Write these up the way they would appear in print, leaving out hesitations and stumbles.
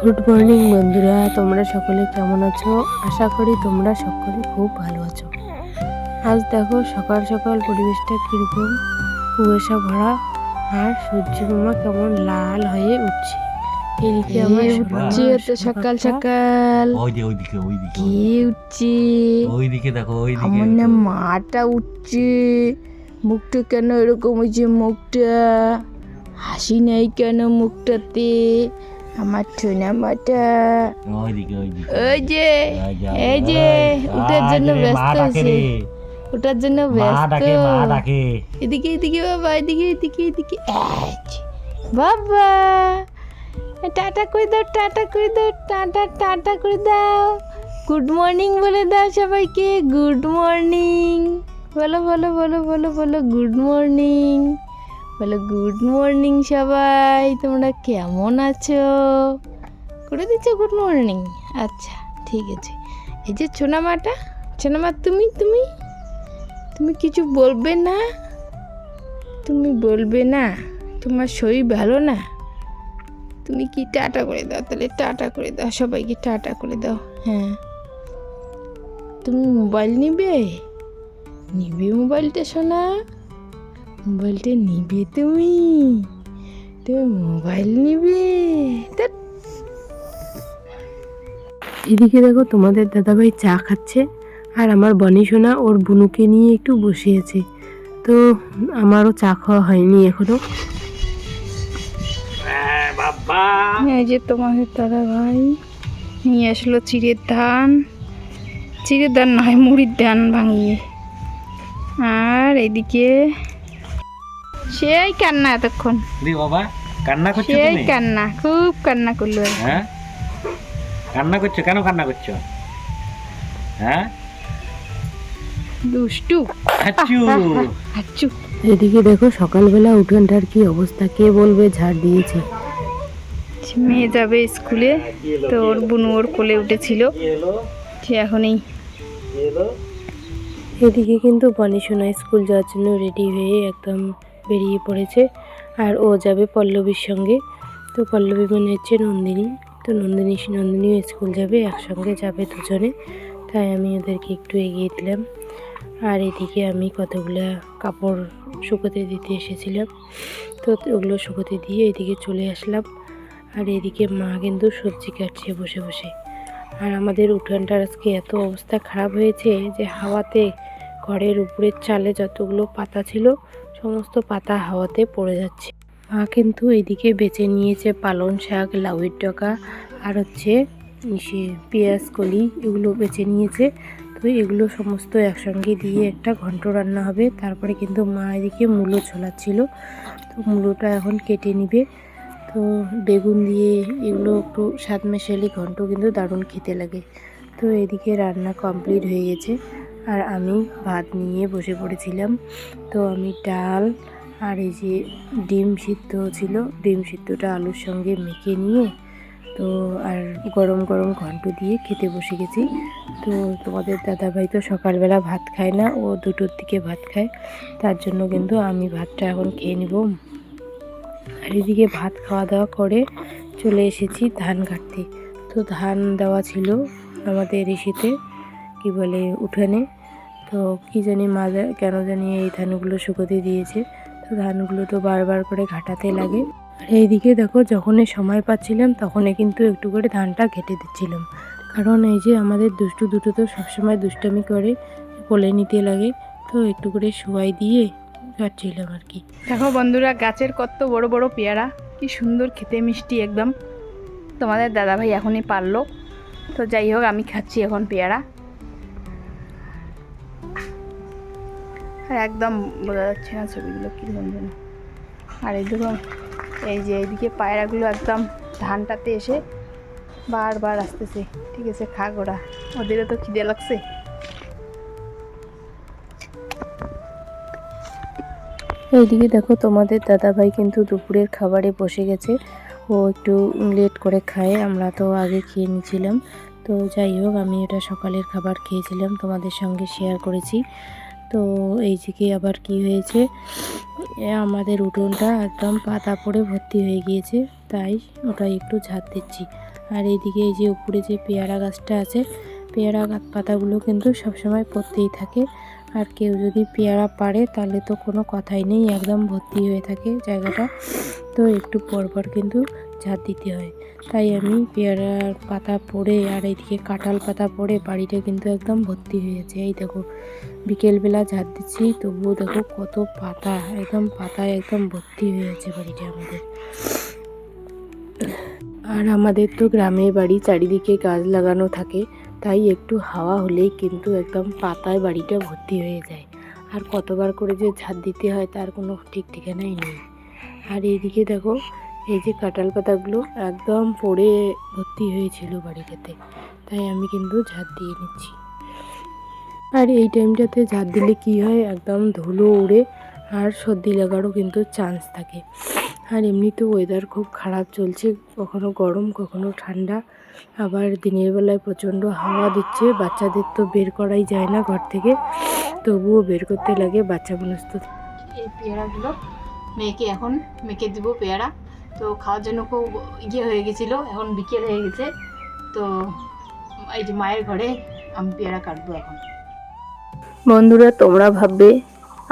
Good morning বন্ধুরা, তোমরা সকলে কেমন আছো? আশা করি তোমরা সকলে খুব ভালো আছো। আজ দেখো সকাল সকাল পরিবেশটা কীরকম কুয়াশা ভরা, আর সূর্য মামা কেমন লাল হয়ে উঠছে। এদিকে আমার উঠছে তো সকাল সকাল কে উঠছে? ওইদিকে দেখো, আমার না মাটা উঠছে। মুখটা কেন এরকম হয়েছে? মুখটা হাসি নেই কেন মুখটাতে? আমার ছোনা মাটা ওই যে এই যে ওটার জন্য ব্যস্ত আছে, ওটার জন্য ব্যস্ত। এদিকে এদিকে বাবা, এদিকে এদিকে এদিকে বাবা, টাটা করে দাও, টাটা করে দাও, টাটা টাটা করে দাও। গুড মর্নিং বলে দাও সবাইকে, গুড মর্নিং বলো বলো বলো বলো বলো, গুড মর্নিং বলো, গুড মর্নিং সবাই। তোমরা কেমন আছো? করে দিচ্ছ গুড মর্নিং? আচ্ছা ঠিক আছে। এই যে সোনামাটা, সোনামা তুমি তুমি তুমি কিছু বলবে না? তুমি বলবে না? তোমার শরীর ভালো না? তুমি কি টাটা করে দাও, তাহলে টাটা করে দাও সবাইকে, টাটা করে দাও। হ্যাঁ, তুমি মোবাইল নিবে? নিবে মোবাইলটা শোনা? মোবাইলটা নিবে তুমি? তুমি মোবাইল নিবে? এদিকে দেখো তোমাদের দাদাভাই চা খাচ্ছে, আর আমার বনি সোনা ওর বুনুকে নিয়ে একটু বসে আছে। তো আমারও চা খাওয়া হয়নি এখনো। এই যে তোমাদের দাদা ভাই নিয়ে আসলো চিড়ের ধান, চিড়ের ধান নয় মুড়ির ধান ভাঙিয়ে। আর এদিকে সেই কান্না এতক্ষণ, বাবা কান্না করছো? সেই তুমি কান্না, খুব কান্না করলো। হ্যাঁ, কান্না করছো কেন? কান্না করছো? হ্যাঁ, দুষ্টু আচ্ছু আচ্ছু। এদিকে দেখো সকালবেলা উঠোনটার কি অবস্থা, কে বলবে ঝাড় দিয়েছে। মেয়ে যাবে স্কুলে, তো ওর বুনু ওর কোলে উঠেছিল, সে এখনই। এদিকে কিন্তু বনি সোনা স্কুল যাওয়ার জন্য রেডি হয়ে একদম বেরিয়ে পড়েছে, আর ও যাবে পল্লবীর সঙ্গে। তো পল্লবী মানে হচ্ছে নন্দিনী, তো নন্দিনীও স্কুল যাবে, একসঙ্গে যাবে দুজনে। তাই আমি ওদেরকে একটু এগিয়ে দিলাম। আর এদিকে আমি কতগুলো কাপড় শুকোতে দিতে এসেছিলাম, তো ওগুলো শুকোতে দিয়ে এদিকে চলে আসলাম। আর এদিকে মা কিন্তু সবজি কাটছে বসে বসে। আর আমাদের উঠানটার আজকে এত অবস্থা খারাপ হয়েছে যে হাওয়াতে ঘরের উপরের চালে যতগুলো পাতা ছিল সমস্ত পাতা হাওয়াতে পড়ে যাচ্ছে। মা কিন্তু এদিকে বেছে নিয়েছে পালং শাক, লাউয়ের ডগা, আর হচ্ছে পেঁয়াজ কলি, এগুলো বেছে নিয়েছে। তো এগুলো সমস্ত একসঙ্গে দিয়ে একটা ঘন্ট রান্না হবে। তারপরে কিন্তু মা এদিকে মূলো ছোলাচ্ছিল, তো মূলোটা এখন কেটে নিবে। তো বেগুন দিয়ে এগুলো একটু স্বাদ মেশালি ঘন্ট কিন্তু দারুণ খেতে লাগে। তো এদিকে রান্না কমপ্লিট হয়ে গেছে, আর আমি ভাত নিয়ে বসে পড়েছিলাম। তো আমি ডাল আর এই যে ডিম সিদ্ধ ছিল, ডিম সিদ্ধটা আলুর সঙ্গে মেখে নিয়ে তো আর গরম গরম ঘন্ট দিয়ে খেতে বসে গেছি। তো তোমাদের দাদাভাই তো সকালবেলা ভাত খায় না, ও 2টোর দিকে ভাত খায়, তার জন্য কিন্তু আমি ভাতটা এখন খেয়ে নিব। আর এদিকে ভাত খাওয়া দাওয়া করে চলে এসেছি ধান কাটতে। তো ধান দেওয়া ছিল আমাদের ইসিতে, কি বলে উঠানে। তো কি জানি মা কেন জানি এই ধানগুলো শুকোতে দিয়েছে, তো ধানগুলো তো বারবার করে ঘাটাতে লাগে। আর এইদিকে দেখো যখনই সময় পাচ্ছিলাম তখনই কিন্তু একটু করে ধানটা কেটে দিচ্ছিলাম, কারণ এই যে আমাদের দুষ্টু দুটো তো সবসময় দুষ্টামি করে, কোলে নিতে লাগে, তো একটু করে শোয়াই দিয়ে কাটছিলাম আর কি। দেখো বন্ধুরা, গাছের কত বড় বড় পেয়ারা, কি সুন্দর খেতে, মিষ্টি একদম। তোমাদের দাদাভাই এখনই পারলো, তো যাই হোক আমি খাচ্ছি এখন পেয়ারা। আর একদম বোঝা যাচ্ছে না ছবিগুলো কীরকম যেন। আর এই দেখুন, এই যে এইদিকে পায়রাগুলো একদম ধানটাতে এসে বারবার আসতেছে। ঠিক আছে, খাক ওরা, ওদেরও তো খিদে লাগছে। এইদিকে দেখো তোমাদের দাদাভাই কিন্তু দুপুরের খাবারে বসে গেছে, ও একটু লেট করে খায়, আমরা তো আগে খেয়ে নিয়েছিলাম। তো যাই হোক, আমি এটা সকালের খাবার খেয়েছিলাম, তোমাদের সঙ্গে শেয়ার করেছি। তো এই দিকে আবার কি হয়েছে, আমাদের উঠোনটা একদম পাতা পড়ে ভর্তি হয়ে গিয়েছে, তাই ওটা একটু ঝাড় দিচ্ছি। আর এইদিকে এই যে উপরে যে পেয়ারা গাছটা আছে, পেয়ারা পাতাগুলো কিন্তু সবসময় পড়তেই থাকে। আর কেউ যদি পেয়ারা পাড়ে তাহলে তো কোনো কথাই নেই, একদম ভর্তি হয়ে থাকে জায়গাটা। তো একটু পর পর কিন্তু ঝাড় দিতে হয়। তাই আমি পেয়ারার পাতা পড়ে আর এইদিকে কাঁঠাল পাতা পড়ে বাড়িটা কিন্তু একদম ভর্তি হয়েছে। এই দেখো বিকেলবেলা ঝাড় দিচ্ছি, তবুও দেখো কত পাতা, একদম পাতায় একদম ভর্তি হয়েছে বাড়িটা আমাদের। আর আমাদের তো গ্রামে বাড়ি, চারিদিকে গাছ লাগানো থাকে, তাই একটু হাওয়া হলেই কিন্তু একদম পাতায় বাড়িটা ভর্তি হয়ে যায়। আর কতবার করে যে ঝাড় দিতে হয় তার কোনো ঠিক ঠিকানাই নেই। আর এইদিকে দেখো এই যে কাঁঠাল পাতাগুলো একদম পড়ে ভর্তি হয়েছিল বাড়িটাতে, তাই আমি কিন্তু ঝাড় দিয়ে নিচ্ছি। আর এই টাইমটাতে ঝাড় দিলে কি হয়, একদম ধুলো উড়ে আর সর্দি লাগারও কিন্তু চান্স থাকে। আর এমনিতেও ওয়েদার খুব খারাপ চলছে, কখনো গরম কখনো ঠান্ডা, আবার দিনের বেলায় প্রচণ্ড হাওয়া দিচ্ছে। বাচ্চাদের তো বের করাই যায় না ঘর থেকে, তবুও বের করতে লাগে, বাচ্চা মানুষ তো। এই পেয়ারাগুলো এখন মেখে দিব পেয়ারা। তো খাওয়ার জন্য খুব হয়ে গেছিলো, এখন বিকেল হয়ে গেছে। তো এই যে মায়ের ঘরে আমি পেয়ারা কাটবো এখন। বন্ধুরা, তোমরা ভাববে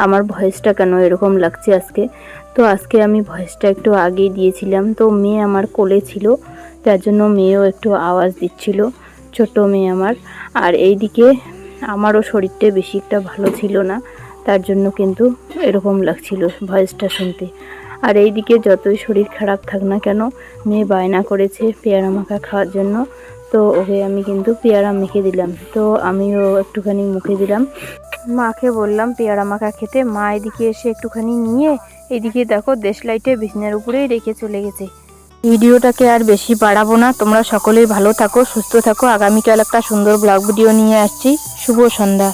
আমার ভয়েসটা কেন এরকম লাগছে আজকে। তো আজকে আমি ভয়েসটা একটু আগেই দিয়েছিলাম, তো মেয়ে আমার কোলে ছিল, যার জন্য মেয়েও একটু আওয়াজ দিচ্ছিল, ছোট মেয়ে আমার। আর এইদিকে আমারও শরীরটা বেশি একটা ভালো ছিল না, তার জন্য কিন্তু এরকম লাগছিল ভয়েসটা শুনতে। আর এইদিকে যতই শরীর খারাপ থাক না কেন, মেয়ে বায়না করেছে পেয়ারা মাখা খাওয়ার জন্য, তো ওকে আমি কিন্তু পেয়ারা মেখে দিলাম। তো আমিও একটুখানি মুখে দিলাম, মাকে বললাম পেয়ারা মাখা খেতে। মা এদিকে এসে একটুখানি নিয়ে এদিকে দেখো দেশলাইটে বিছানার উপরেই রেখে চলে গেছে। ভিডিওটাকে আর বেশি বাড়াবো না, তোমরা সকলেই ভালো থাকো, সুস্থ থাকো। আগামীকাল একটা সুন্দর ব্লগ ভিডিও নিয়ে আসছি। শুভ সন্ধ্যা।